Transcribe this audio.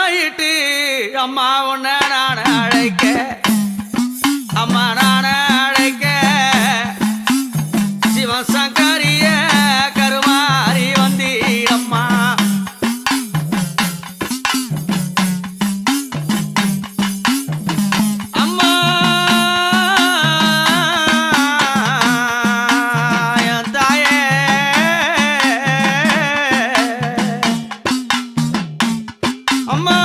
ஆயிட்டு அம்மா உன்னை நான் அழைக்க அம்மா நான் அழைக்க சிவசங்கரிய கருமாறி வந்தீரம்மா அம்மா என் தாயே அம்மா